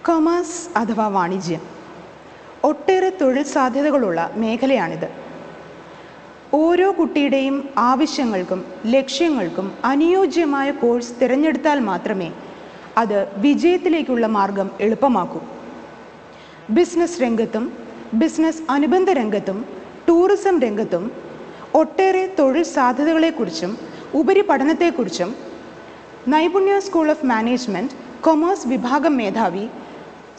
Commerce അഥവാ വാണിജ്യം ഒട്ടേറെ തൊഴിൽ സാധ്യതകളുള്ള മേഖലയാണിത്. ഓരോ കുട്ടിയുടെയും ആവശ്യങ്ങൾക്കും ലക്ഷ്യങ്ങൾക്കും അനുയോജ്യമായ കോഴ്സ് തിരഞ്ഞെടുത്താൽ മാത്രമേ അത് വിജയത്തിലേക്കുള്ള മാർഗം എളുപ്പമാക്കൂ. ബിസിനസ് രംഗത്തും ബിസിനസ് അനുബന്ധ രംഗത്തും ടൂറിസം രംഗത്തും ഒട്ടേറെ തൊഴിൽ സാധ്യതകളെക്കുറിച്ചും ഉപരിപഠനത്തെക്കുറിച്ചും നൈപുണ്യ സ്കൂൾ ഓഫ് മാനേജ്മെൻറ്റ് കൊമേഴ്സ് വിഭാഗം മേധാവി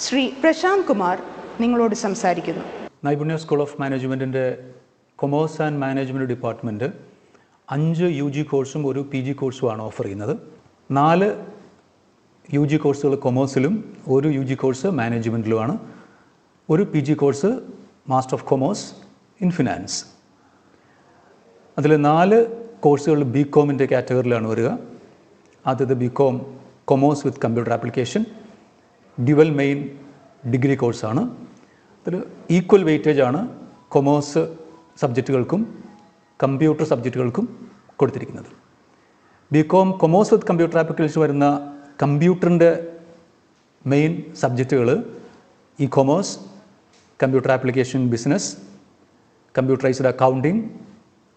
ശ്രീ പ്രശാന്ത് കുമാർ നിങ്ങളോട് സംസാരിക്കുന്നു. നൈപുണ്യ സ്കൂൾ ഓഫ് മാനേജ്മെൻറ്റിൻ്റെ commerce and management department 5 UG കോഴ്സും ഒരു PG കോഴ്സുമാണ് ഓഫർ ചെയ്യുന്നത്. 4 UG കോഴ്സുകൾ കൊമേഴ്സിലും 1 UG കോഴ്സ് മാനേജ്മെൻറ്റിലുമാണ്. ഒരു PG course master of commerce in finance. അതിൽ 4 കോഴ്സുകൾ BComൻ്റെ കാറ്റഗറിയിലാണ് വരിക. ആദ്യത്തെ BCom commerce with computer application dual main degree കോഴ്സാണ്. അതിൽ ഈക്വൽ വെയിറ്റേജാണ് കൊമേഴ്സ് സബ്ജക്റ്റുകൾക്കും കമ്പ്യൂട്ടർ സബ്ജക്റ്റുകൾക്കും കൊടുത്തിരിക്കുന്നത്. BCom commerce with computer application വരുന്ന കമ്പ്യൂട്ടറിൻ്റെ മെയിൻ സബ്ജക്റ്റുകൾ commerce, computer application business, computerised accounting,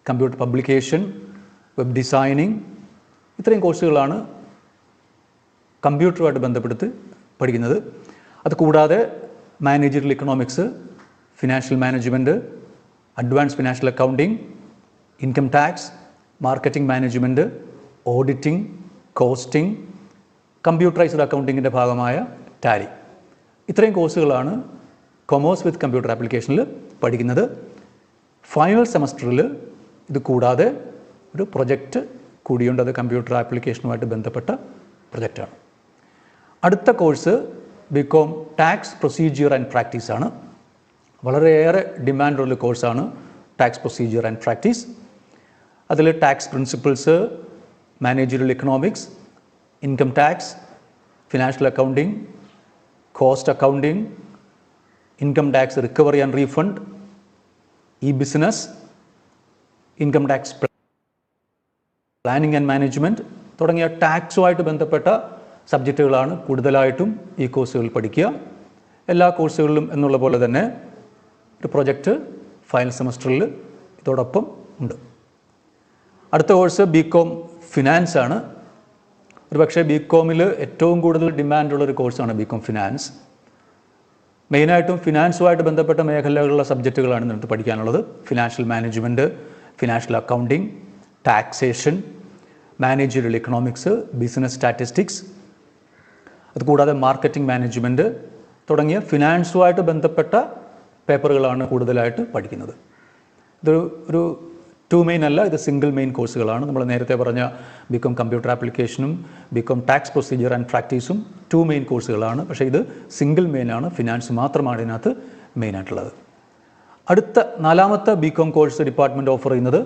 computer publication, web designing, ഇത്രയും കോഴ്സുകളാണ് കമ്പ്യൂട്ടറുമായിട്ട് ബന്ധപ്പെടുത്തി പഠിക്കുന്നത്. അതുകൂടാതെ managerial economics, financial management, advance financial accounting, income tax, marketing management, auditing, costing, computerised അക്കൗണ്ടിങ്ങിൻ്റെ ഭാഗമായ ടാലി, ഇത്രയും കോഴ്സുകളാണ് കൊമേഴ്സ് വിത്ത് കമ്പ്യൂട്ടർ ആപ്ലിക്കേഷനിൽ പഠിക്കുന്നത്. ഫൈനൽ സെമസ്റ്ററിൽ ഇത് കൂടാതെ ഒരു പ്രൊജക്റ്റ് കൂടിയുണ്ട്. അത് കമ്പ്യൂട്ടർ ആപ്ലിക്കേഷനുമായിട്ട് ബന്ധപ്പെട്ട പ്രൊജക്റ്റാണ്. അടുത്ത course BCom tax procedure and practice ആണ്. വളരെയേറെ ഡിമാൻഡുള്ള കോഴ്സാണ് ടാക്സ് പ്രൊസീജിയർ ആൻഡ് പ്രാക്ടീസ്. അതിൽ tax principles, managerial economics, income tax, financial accounting, cost accounting, income tax recovery and refund, business, income tax planning and management തുടങ്ങിയ ടാക്സുമായിട്ട് ബന്ധപ്പെട്ട സബ്ജക്റ്റുകളാണ് കൂടുതലായിട്ടും ഈ കോഴ്സുകളിൽ പഠിക്കുക. എല്ലാ കോഴ്സുകളിലും എന്നുള്ള പോലെ തന്നെ ഒരു പ്രൊജക്റ്റ് ഫൈനൽ സെമസ്റ്ററിൽ ഇതോടൊപ്പം ഉണ്ട്. അടുത്ത കോഴ്സ് BCom ഫിനാൻസ് ആണ്. ഒരു പക്ഷേ BComൽ ഏറ്റവും കൂടുതൽ ഡിമാൻഡുള്ളൊരു കോഴ്സാണ് BCom ഫിനാൻസ്. മെയിനായിട്ടും ഫിനാൻസുമായിട്ട് ബന്ധപ്പെട്ട മേഖലകളിലുള്ള സബ്ജക്റ്റുകളാണ് ഇതിനകത്ത് പഠിക്കാനുള്ളത്. Financial management, financial accounting, taxation, managerial economics, business statistics, അതുകൂടാതെ മാർക്കറ്റിംഗ് മാനേജ്മെൻറ്റ് തുടങ്ങിയ ഫിനാൻസുമായിട്ട് ബന്ധപ്പെട്ട പേപ്പറുകളാണ് കൂടുതലായിട്ട് പഠിക്കുന്നത്. ഒരു 2 മെയിൻ അല്ല, ഇത് സിംഗിൾ മെയിൻ കോഴ്സുകളാണ്. നമ്മൾ നേരത്തെ പറഞ്ഞ BCom കമ്പ്യൂട്ടർ ആപ്ലിക്കേഷനും BCom ടാക്സ് പ്രൊസീജിയർ ആൻഡ് പ്രാക്ടീസും 2 മെയിൻ കോഴ്സുകളാണ്. പക്ഷേ ഇത് സിംഗിൾ മെയിനാണ്, ഫിനാൻസ് മാത്രമാണ് ഇതിനകത്ത് മെയിനായിട്ടുള്ളത്. അടുത്ത 4ാമത്തെ BCom കോഴ്സ് ഡിപ്പാർട്ട്മെൻറ്റ് ഓഫർ ചെയ്യുന്നത്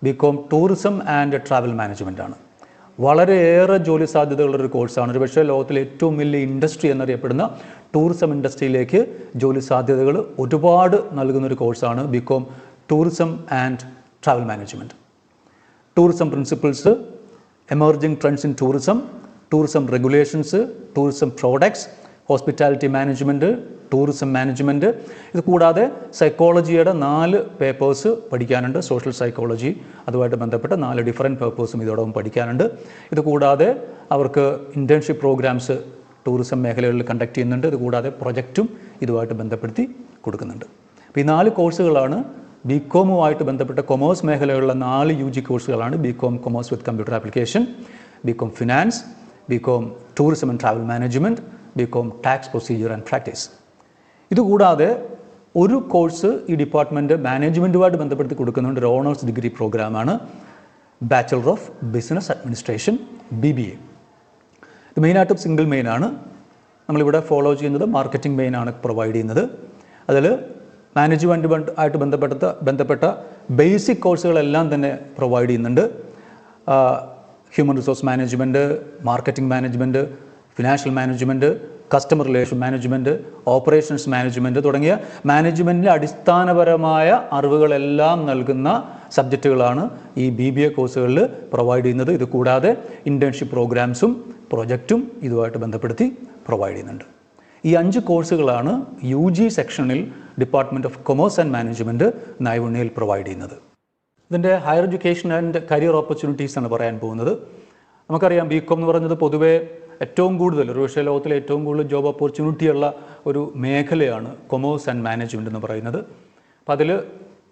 BCom tourism and travel management ആണ്. വളരെയേറെ ജോലി സാധ്യതകളുള്ളൊരു കോഴ്സാണ്. ഒരു പക്ഷേ ലോകത്തിലെ ഏറ്റവും വലിയ ഇൻഡസ്ട്രി എന്നറിയപ്പെടുന്ന ടൂറിസം ഇൻഡസ്ട്രിയിലേക്ക് ജോലി സാധ്യതകൾ ഒരുപാട് നൽകുന്നൊരു കോഴ്സാണ് BCom tourism and travel management. Tourism principles, emerging trends in tourism, tourism regulations, tourism products, hospitality management, tourism management, ഇത് കൂടാതെ സൈക്കോളജിയുടെ 4 പേപ്പേഴ്സ് പഠിക്കാനുണ്ട്. സോഷ്യൽ സൈക്കോളജി അതുമായിട്ട് ബന്ധപ്പെട്ട 4 ഡിഫറൻറ്റ് പേപ്പേഴ്സും ഇതോടൊപ്പം പഠിക്കാനുണ്ട്. ഇത് കൂടാതെ അവർക്ക് ഇൻറ്റേൺഷിപ്പ് പ്രോഗ്രാംസ് ടൂറിസം മേഖലകളിൽ കണ്ടക്ട് ചെയ്യുന്നുണ്ട്. ഇത് കൂടാതെ പ്രൊജക്റ്റും ഇതുമായിട്ട് ബന്ധപ്പെടുത്തി കൊടുക്കുന്നുണ്ട്. അപ്പോൾ ഈ 4 കോഴ്സുകളാണ് BComവുമായിട്ട് ബന്ധപ്പെട്ട കൊമേഴ്സ് മേഖലകളിലുള്ള 4 UG കോഴ്സുകളാണ് BCom commerce with computer application, BCom finance, BCom tourism and travel management, BCom tax procedure and practice. ഇതുകൂടാതെ ഒരു കോഴ്സ് ഈ ഡിപ്പാർട്ട്മെൻറ്റ് മാനേജ്മെൻറ്റുമായിട്ട് ബന്ധപ്പെടുത്തി കൊടുക്കുന്നുണ്ട്. ഒരു ഓണേഴ്സ് ഡിഗ്രി പ്രോഗ്രാമാണ് bachelor of business administration BBA. ഇത് മെയിനായിട്ടും സിംഗിൾ മെയിനാണ്. നമ്മളിവിടെ ഫോളോ ചെയ്യുന്നത് മാർക്കറ്റിംഗ് മെയിനാണ് പ്രൊവൈഡ് ചെയ്യുന്നത്. അതിൽ മാനേജ്മെൻറ്റ് ആയിട്ട് ബന്ധപ്പെട്ട ബേസിക് കോഴ്സുകളെല്ലാം തന്നെ പ്രൊവൈഡ് ചെയ്യുന്നുണ്ട്. Human resource management, marketing management, financial management, customer relation management, operations management തുടങ്ങിയ മാനേജ്മെൻറ്റിലെ അടിസ്ഥാനപരമായ അറിവുകളെല്ലാം നൽകുന്ന സബ്ജക്റ്റുകളാണ് ഈ BBA കോഴ്സുകളിൽ പ്രൊവൈഡ് ചെയ്യുന്നത്. ഇത് കൂടാതെ ഇൻറ്റേൺഷിപ്പ് പ്രോഗ്രാംസും പ്രൊജക്റ്റും ഇതുമായിട്ട് ബന്ധപ്പെടുത്തി പ്രൊവൈഡ് ചെയ്യുന്നുണ്ട്. ഈ 5 കോഴ്സുകളാണ് UG സെക്ഷനിൽ department of commerce and management നൈപുണ്യയിൽ പ്രൊവൈഡ് ചെയ്യുന്നത്. ഇതിൻ്റെ higher education and career opportunities ആണ് പറയാൻ പോകുന്നത്. നമുക്കറിയാം BCom എന്ന് പറയുന്നത് പൊതുവേ ഏറ്റവും കൂടുതൽ ഒരുപക്ഷെ ലോകത്തിലെ ഏറ്റവും കൂടുതൽ ജോബ് ഓപ്പർച്യൂണിറ്റി ഉള്ള ഒരു മേഖലയാണ് കൊമേഴ്സ് ആൻഡ് മാനേജ്മെൻറ്റ് എന്ന് പറയുന്നത്. അപ്പോൾ അതിൽ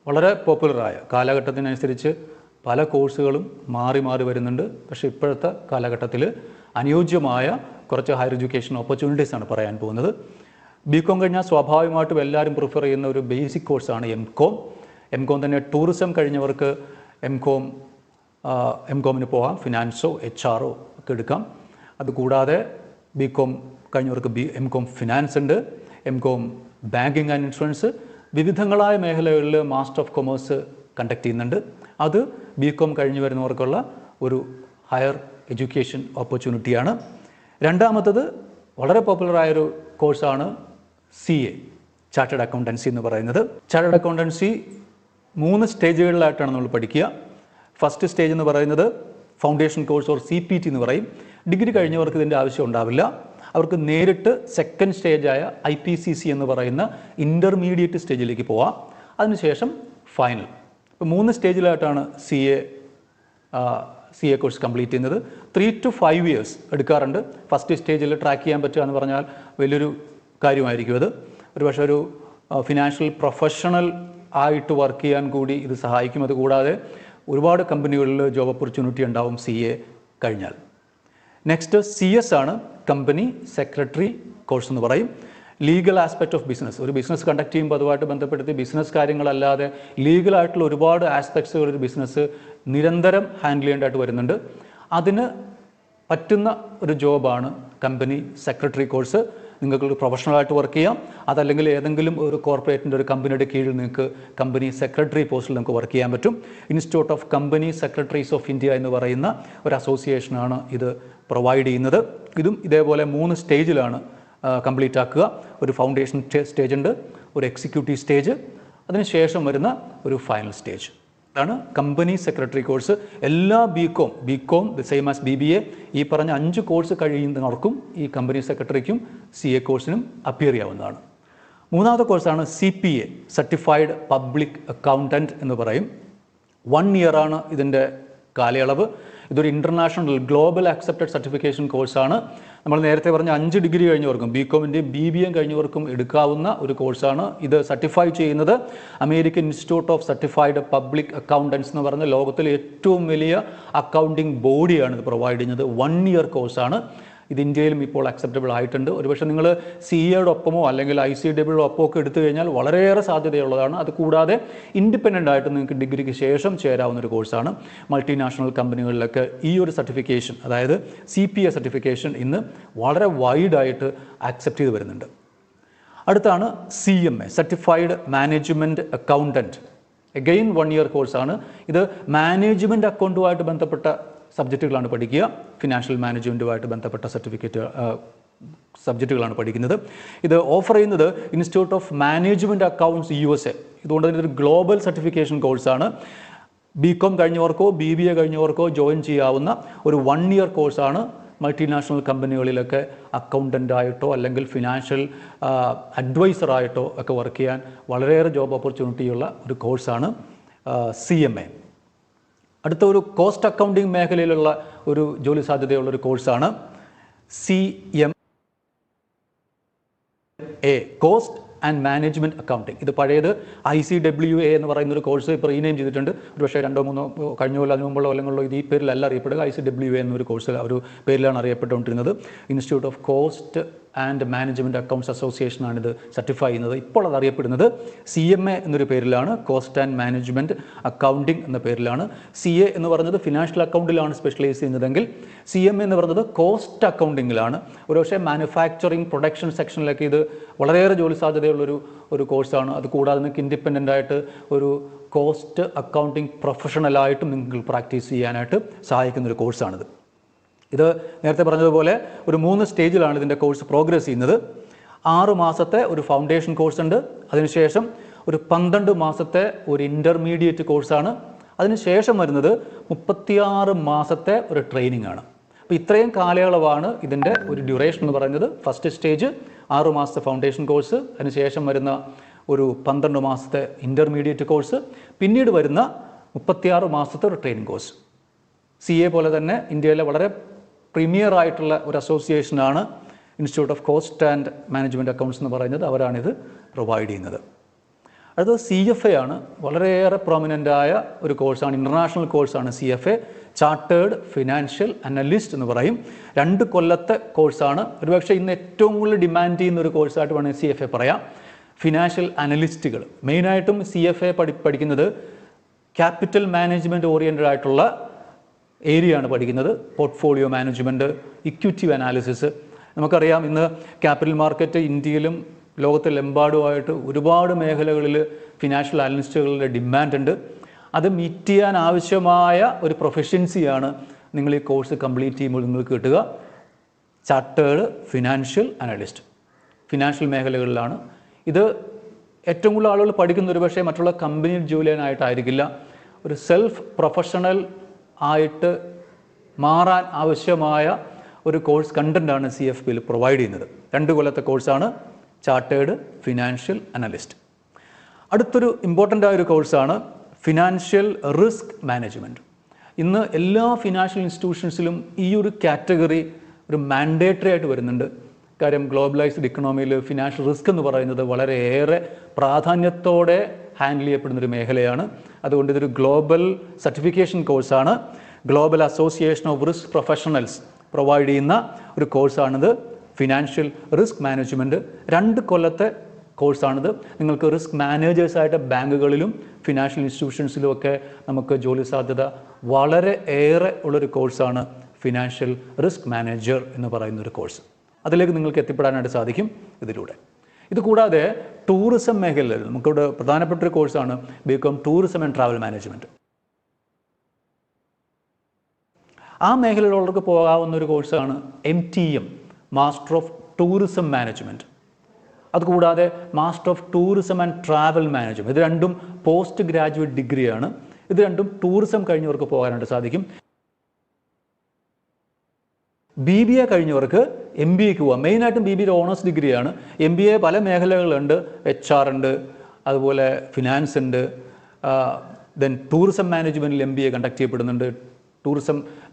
വളരെ പോപ്പുലറായ കാലഘട്ടത്തിനനുസരിച്ച് പല കോഴ്സുകളും മാറി മാറി വരുന്നുണ്ട്. പക്ഷേ ഇപ്പോഴത്തെ കാലഘട്ടത്തിൽ അനുയോജ്യമായ കുറച്ച് ഹയർ എഡ്യൂക്കേഷൻ ഓപ്പർച്യൂണിറ്റീസ് ആണ് പറയാൻ പോകുന്നത്. BCom കഴിഞ്ഞാൽ സ്വാഭാവികമായിട്ടും എല്ലാവരും പ്രിഫർ ചെയ്യുന്ന ഒരു ബേസിക് കോഴ്സാണ് MCom തന്നെ ടൂറിസം കഴിഞ്ഞവർക്ക് MComന് പോകാം, ഫിനാൻസോ HR ഒക്കെ എടുക്കാം. അതുകൂടാതെ BCom കഴിഞ്ഞവർക്ക് MCom ഫിനാൻസ് ഉണ്ട്, MCom ബാങ്കിങ് ആൻഡ് ഇൻഷുറൻസ്, വിവിധങ്ങളായ മേഖലകളിൽ മാസ്റ്റർ ഓഫ് കൊമേഴ്സ് കണ്ടക്ട് ചെയ്യുന്നുണ്ട്. അത് BCom കഴിഞ്ഞ് വരുന്നവർക്കുള്ള ഒരു ഹയർ എഡ്യൂക്കേഷൻ ഓപ്പർച്യൂണിറ്റിയാണ്. രണ്ടാമത്തത് വളരെ പോപ്പുലറായൊരു കോഴ്സാണ് CA, ചാർട്ടേഡ് അക്കൗണ്ടൻസി എന്ന് പറയുന്നത്. ചാർട്ടേഡ് അക്കൗണ്ടൻസി 3 സ്റ്റേജുകളിലായിട്ടാണ് നമ്മൾ പഠിക്കുക. ഫസ്റ്റ് സ്റ്റേജ് എന്ന് പറയുന്നത് ഫൗണ്ടേഷൻ കോഴ്സ് ഓർ CPT എന്ന് പറയും. ഡിഗ്രി കഴിഞ്ഞവർക്ക് ഇതിൻ്റെ ആവശ്യം ഉണ്ടാവില്ല. അവർക്ക് നേരിട്ട് സെക്കൻഡ് സ്റ്റേജായ IPCC എന്ന് പറയുന്ന ഇൻ്റർമീഡിയറ്റ് സ്റ്റേജിലേക്ക് പോവാം. അതിനുശേഷം ഫൈനൽ. ഇപ്പോൾ 3 സ്റ്റേജിലായിട്ടാണ് CA കോഴ്സ് കംപ്ലീറ്റ് ചെയ്യുന്നത്. 3 to 5 years എടുക്കാറുണ്ട്. ഫസ്റ്റ് സ്റ്റേജിൽ ട്രാക്ക് ചെയ്യാൻ പറ്റുക എന്ന് പറഞ്ഞാൽ വലിയൊരു കാര്യമായിരിക്കും. അത് ഒരുപക്ഷെ ഒരു ഫിനാൻഷ്യൽ പ്രൊഫഷണൽ ആയിട്ട് വർക്ക് ചെയ്യാൻ കൂടി ഇത് സഹായിക്കും. അതുകൂടാതെ ഒരുപാട് കമ്പനികളിൽ ജോബ് ഓപ്പർച്യൂണിറ്റി ഉണ്ടാവും CA കഴിഞ്ഞാൽ. നെക്സ്റ്റ് CS ആണ്, കമ്പനി സെക്രട്ടറി കോഴ്സ് എന്ന് പറയും. ലീഗൽ ആസ്പെക്റ്റ് ഓഫ് ബിസിനസ്, ഒരു ബിസിനസ് കണ്ടക്ട് ചെയ്യുമ്പോൾ അതുമായിട്ട് ബന്ധപ്പെടുത്തി ബിസിനസ് കാര്യങ്ങളല്ലാതെ ലീഗലായിട്ടുള്ള ഒരുപാട് ആസ്പെക്ട്സുകൾ ഒരു ബിസിനസ് നിരന്തരം ഹാൻഡിൽ ചെയ്യേണ്ടതായിട്ട് വരുന്നുണ്ട്. അതിന് പറ്റുന്ന ഒരു ജോബാണ് കമ്പനി സെക്രട്ടറി കോഴ്സ്. നിങ്ങൾക്ക് പ്രൊഫഷണലായിട്ട് വർക്ക് ചെയ്യാം, അതല്ലെങ്കിൽ ഏതെങ്കിലും ഒരു കോർപ്പറേറ്റിൻ്റെ ഒരു കമ്പനിയുടെ കീഴിൽ നിങ്ങൾക്ക് കമ്പനി സെക്രട്ടറി പോസ്റ്റിൽ നമുക്ക് വർക്ക് ചെയ്യാൻ പറ്റും. Institute of company secretaries of India എന്ന് പറയുന്ന ഒരു അസോസിയേഷനാണ് ഇത് പ്രൊവൈഡ് ചെയ്യുന്നത്. ഇതും ഇതേപോലെ 3 സ്റ്റേജിലാണ് കംപ്ലീറ്റ് ആക്കുക. ഒരു ഫൗണ്ടേഷൻ സ്റ്റേജ് ഉണ്ട്, ഒരു എക്സിക്യൂട്ടീവ് സ്റ്റേജ്, അതിനുശേഷം വരുന്ന ഒരു ഫൈനൽ സ്റ്റേജ്. അതാണ് കമ്പനി സെക്രട്ടറി കോഴ്സ്. എല്ലാ BCom the same as BBA ഈ പറഞ്ഞ 5 കോഴ്സ് കഴിയുന്നവർക്കും ഈ കമ്പനി സെക്രട്ടറിക്കും CA കോഴ്സിനും അപ്പിയർ ചെയ്യാവുന്നതാണ്. മൂന്നാമത്തെ കോഴ്സാണ് CPA, സർട്ടിഫൈഡ് പബ്ലിക് അക്കൗണ്ടൻറ്റ് എന്ന് പറയും. 1 ഇയറാണ് ഇതിൻ്റെ കാലയളവ്. ഇതൊരു ഇൻ്റർനാഷണൽ ഗ്ലോബൽ അക്സെപ്റ്റഡ് സർട്ടിഫിക്കേഷൻ കോഴ്സാണ്. നമ്മൾ നേരത്തെ പറഞ്ഞ 5 ഡിഗ്രി കഴിഞ്ഞവർക്കും BComൻ്റെയും BBA കഴിഞ്ഞവർക്കും എടുക്കാവുന്ന ഒരു കോഴ്സാണ്. ഇത് സർട്ടിഫൈ ചെയ്യുന്നത് American institute of certified public accountants എന്ന് പറയുന്ന ലോകത്തിലെ ഏറ്റവും വലിയ അക്കൗണ്ടിങ് ബോഡിയാണ് ഇത് പ്രൊവൈഡ് ചെയ്യുന്നത്. 1 ഇയർ കോഴ്സാണ്. ഇത് ഇന്ത്യയിലും ഇപ്പോൾ അക്സെപ്റ്റബിൾ ആയിട്ടുണ്ട്. ഒരുപക്ഷെ നിങ്ങൾ CAയുടെ ഒപ്പമോ അല്ലെങ്കിൽ ICAയുടെ ഒപ്പമോ ഒക്കെ എടുത്തു കഴിഞ്ഞാൽ വളരെയേറെ സാധ്യതയുള്ളതാണ്. അതുകൂടാതെ ഇൻഡിപെൻഡൻ്റ് ആയിട്ട് നിങ്ങൾക്ക് ഡിഗ്രിക്ക് ശേഷം ചേരാവുന്ന ഒരു കോഴ്സാണ്. മൾട്ടിനാഷണൽ കമ്പനികളിലൊക്കെ ഈ ഒരു സർട്ടിഫിക്കേഷൻ, അതായത് CPA സർട്ടിഫിക്കേഷൻ ഇന്ന് വളരെ വൈഡായിട്ട് ആക്സെപ്റ്റ് ചെയ്ത് വരുന്നുണ്ട്. അടുത്താണ് CMA, certified management accountant. Again 1 year കോഴ്സാണ്. ഇത് മാനേജ്മെൻറ്റ് അക്കൗണ്ടുമായിട്ട് ബന്ധപ്പെട്ട സബ്ജക്റ്റുകളാണ് പഠിക്കുക. ഫിനാൻഷ്യൽ മാനേജ്മെൻറ്റുമായിട്ട് ബന്ധപ്പെട്ട സബ്ജക്റ്റുകളാണ് പഠിക്കുന്നത്. ഇത് ഓഫർ ചെയ്യുന്നത് institute of management accounts USA. ഇതുകൊണ്ട് തന്നെ ഒരു ഗ്ലോബൽ സർട്ടിഫിക്കേഷൻ കോഴ്സാണ്. BCom കഴിഞ്ഞവർക്കോ BBA കഴിഞ്ഞവർക്കോ ജോയിൻ ചെയ്യാവുന്ന ഒരു 1 ഇയർ കോഴ്സാണ്. മൾട്ടിനാഷണൽ കമ്പനികളിലൊക്കെ അക്കൗണ്ടൻ്റായിട്ടോ അല്ലെങ്കിൽ ഫിനാൻഷ്യൽ അഡ്വൈസറായിട്ടോ ഒക്കെ വർക്ക് ചെയ്യാൻ വളരെയേറെ ജോബ് ഓപ്പർച്യൂണിറ്റിയുള്ള ഒരു കോഴ്സാണ് CMA. അടുത്ത ഒരു കോസ്റ്റ് അക്കൗണ്ടിങ് മേഖലയിലുള്ള ഒരു ജോലി സാധ്യതയുള്ള ഒരു കോഴ്സാണ് CMA, cost and management accounting. ഇത് പഴയത് ICWA എന്ന് പറയുന്ന ഒരു കോഴ്സ് ഇപ്പോൾ റീനെയിം ചെയ്തിട്ടുണ്ട്. ഒരു പക്ഷേ 2-3 കഴിഞ്ഞ കൊല്ലം അതിന് മുമ്പുള്ള കൊല്ലങ്ങളിലോ ഇത് ഈ പേരിലല്ല അറിയപ്പെടുക. ICWA എന്നൊരു കോഴ്സ് ഒരു പേരിലാണ് അറിയപ്പെട്ടുകൊണ്ടിരുന്നത്. Institute of cost and management accounts അസോസിയേഷനാണിത് സർട്ടിഫൈ ചെയ്യുന്നത്. ഇപ്പോൾ അത് അറിയപ്പെടുന്നത് CMA എന്നൊരു പേരിലാണ്, കോസ്റ്റ് ആൻഡ് മാനേജ്മെൻറ്റ് അക്കൗണ്ടിങ് എന്ന പേരിലാണ്. CA എന്ന് പറയുന്നത് ഫിനാൻഷ്യൽ അക്കൗണ്ടിലാണ് സ്പെഷ്യലൈസ് ചെയ്യുന്നതെങ്കിൽ CMA എന്ന് പറയുന്നത് കോസ്റ്റ് അക്കൗണ്ടിങ്ങിലാണ്. ഒരുപക്ഷെ മാനുഫാക്ചറിങ് പ്രൊഡക്ഷൻ സെക്ഷനിലൊക്കെ ഇത് വളരെയേറെ ജോലി സാധ്യതയുള്ളൊരു കോഴ്സാണ്. അത് കൂടാതെ നിങ്ങൾക്ക് ഇൻഡിപെൻഡൻ്റ് ആയിട്ട് ഒരു കോസ്റ്റ് അക്കൗണ്ടിങ് പ്രൊഫഷണലായിട്ടും നിങ്ങൾക്ക് പ്രാക്ടീസ് ചെയ്യാനായിട്ട് സഹായിക്കുന്നൊരു കോഴ്സാണിത്. ഇത് നേരത്തെ പറഞ്ഞതുപോലെ ഒരു 3 സ്റ്റേജിലാണ് ഇതിൻ്റെ കോഴ്സ് പ്രോഗ്രസ് ചെയ്യുന്നത്. 6 മാസത്തെ ഒരു ഫൗണ്ടേഷൻ കോഴ്സ് ഉണ്ട്. അതിനുശേഷം ഒരു 12 മാസത്തെ ഒരു ഇൻ്റർമീഡിയറ്റ് കോഴ്സാണ്. അതിനുശേഷം വരുന്നത് 36 മാസത്തെ ഒരു ട്രെയിനിങ് ആണ്. അപ്പോൾ ഇത്രയും കാലയളവാണ് ഇതിൻ്റെ ഒരു ഡ്യൂറേഷൻ എന്ന് പറയുന്നത്. ഫസ്റ്റ് സ്റ്റേജ് 6 മാസത്തെ ഫൗണ്ടേഷൻ കോഴ്സ്, അതിനുശേഷം വരുന്ന ഒരു 12 മാസത്തെ ഇൻ്റർമീഡിയറ്റ് കോഴ്സ്, പിന്നീട് വരുന്ന 36 മാസത്തെ ഒരു ട്രെയിനിങ് കോഴ്സ്. CA പോലെ തന്നെ ഇന്ത്യയിലെ വളരെ പ്രീമിയർ ആയിട്ടുള്ള ഒരു അസോസിയേഷനാണ് institute of cost and management accounts എന്ന് പറയുന്നത്. അവരാണിത് പ്രൊവൈഡ് ചെയ്യുന്നത്. അടുത്തത് CFA ആണ്. വളരെയേറെ പ്രൊമിനൻ്റായ ഒരു കോഴ്സാണ്, ഇൻ്റർനാഷണൽ കോഴ്സാണ് CFA, ചാർട്ടേഡ് ഫിനാൻഷ്യൽ അനലിസ്റ്റ് എന്ന് പറയും. 2 കൊല്ലത്തെ കോഴ്സാണ്. ഒരുപക്ഷെ ഇന്ന് ഏറ്റവും കൂടുതൽ ഡിമാൻഡ് ചെയ്യുന്ന ഒരു കോഴ്സായിട്ട് വേണമെങ്കിൽ CFA പറയാം. ഫിനാൻഷ്യൽ അനലിസ്റ്റുകൾ മെയിനായിട്ടും CFA പഠിക്കുന്നത് ക്യാപിറ്റൽ മാനേജ്മെൻറ്റ് ഓറിയൻറ്റഡ് ആയിട്ടുള്ള ഏരിയയാണ് പഠിക്കുന്നത്. Portfolio management, equity analysis. നമുക്കറിയാം ഇന്ന് ക്യാപിറ്റൽ മാർക്കറ്റ് ഇന്ത്യയിലും ലോകത്തിലെമ്പാടുമായിട്ട് ഒരുപാട് മേഖലകളിൽ ഫിനാൻഷ്യൽ അനലിസ്റ്റുകളുടെ ഡിമാൻഡ് ഉണ്ട്. അത് മീറ്റ് ചെയ്യാൻ ആവശ്യമായ ഒരു പ്രൊഫഷൻസിയാണ് നിങ്ങൾ ഈ കോഴ്സ് കംപ്ലീറ്റ് ചെയ്യുമ്പോൾ നിങ്ങൾക്ക് കിട്ടുക. ചാർട്ടേഡ് ഫിനാൻഷ്യൽ അനലിസ്റ്റ്, ഫിനാൻഷ്യൽ മേഖലകളിലാണ് ഇത് ഏറ്റവും കൂടുതൽ ആളുകൾ പഠിക്കുന്ന. ഒരു പക്ഷേ മറ്റുള്ള കമ്പനിയിൽ ജോലി ചെയ്യാനായിട്ടായിരിക്കില്ല, ഒരു സെൽഫ് പ്രൊഫഷണൽ ആയിട്ട് മാറാൻ ആവശ്യമായ ഒരു കോഴ്സ് കണ്ടൻ്റാണ് CFPയിൽ പ്രൊവൈഡ് ചെയ്യുന്നത്. 2 കൊല്ലത്തെ കോഴ്സാണ് ചാർട്ടേഡ് ഫിനാൻഷ്യൽ അനലിസ്റ്റ്. അടുത്തൊരു ഇമ്പോർട്ടൻ്റ് ആയൊരു കോഴ്സാണ് ഫിനാൻഷ്യൽ റിസ്ക് മാനേജ്മെൻറ്റ്. ഇന്ന് എല്ലാ ഫിനാൻഷ്യൽ ഇൻസ്റ്റിറ്റ്യൂഷൻസിലും ഈ ഒരു കാറ്റഗറി ഒരു മാൻഡേറ്ററി ആയിട്ട് വരുന്നുണ്ട്. കാര്യം ഗ്ലോബലൈസ്ഡ് ഇക്കണോമിയിൽ ഫിനാൻഷ്യൽ റിസ്ക് എന്ന് പറയുന്നത് വളരെയേറെ പ്രാധാന്യത്തോടെ ഹാൻഡിൽ ചെയ്യപ്പെടുന്നൊരു മേഖലയാണ്. അതുകൊണ്ട് ഇതൊരു ഗ്ലോബൽ സർട്ടിഫിക്കേഷൻ കോഴ്സാണ്. Global association of risk professionals provide ചെയ്യുന്ന ഒരു കോഴ്സാണിത്, ഫിനാൻഷ്യൽ റിസ്ക് മാനേജ്മെൻറ്റ്. 2 കൊല്ലത്തെ കോഴ്സാണിത്. നിങ്ങൾക്ക് റിസ്ക് മാനേജേഴ്സായിട്ട് ബാങ്കുകളിലും ഫിനാൻഷ്യൽ ഇൻസ്റ്റിറ്റ്യൂഷൻസിലും ഒക്കെ നമുക്ക് ജോലി സാധ്യത വളരെ ഏറെ ഉള്ളൊരു കോഴ്സാണ് ഫിനാൻഷ്യൽ റിസ്ക് മാനേജർ എന്ന് പറയുന്നൊരു കോഴ്സ്. അതിലേക്ക് നിങ്ങൾക്ക് എത്തിപ്പെടാനായിട്ട് സാധിക്കും ഇതിലൂടെ. ഇത് കൂടാതെ ടൂറിസം മേഖലയിൽ നമുക്കിവിടെ പ്രധാനപ്പെട്ടൊരു കോഴ്സാണ് BCom tourism and travel management. ആ മേഖലയിലുള്ളവർക്ക് പോകാവുന്ന ഒരു കോഴ്സാണ് MTM, master of tourism management. അതുകൂടാതെ master of tourism and travel management. ഇത് രണ്ടും പോസ്റ്റ് ഗ്രാജുവേറ്റ് ഡിഗ്രിയാണ്. ഇത് രണ്ടും ടൂറിസം കഴിഞ്ഞവർക്ക് പോകാനായിട്ട് സാധിക്കും. BBA കഴിഞ്ഞവർക്ക് MBAക്ക് പോകാം. മെയിനായിട്ടും BBA ഓണേഴ്സ് ഡിഗ്രിയാണ്. MBA പല മേഖലകളുണ്ട്, HR ഉണ്ട്, അതുപോലെ ഫിനാൻസ് ഉണ്ട്, ദെൻ ടൂറിസം മാനേജ്മെൻറ്റിൽ MBA കണ്ടക്ട് ചെയ്യപ്പെടുന്നുണ്ട്.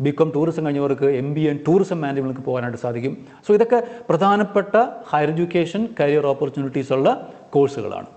BCom ടൂറിസം കഴിഞ്ഞവർക്ക് MBA ടൂറിസം മാനേജ്മെൻറ്റിലേക്ക് പോകാനായിട്ട് സാധിക്കും. സോ ഇതൊക്കെ പ്രധാനപ്പെട്ട ഹയർ എഡ്യൂക്കേഷൻ കരിയർ ഓപ്പർച്യൂണിറ്റീസ് ഉള്ള കോഴ്സുകളാണ്.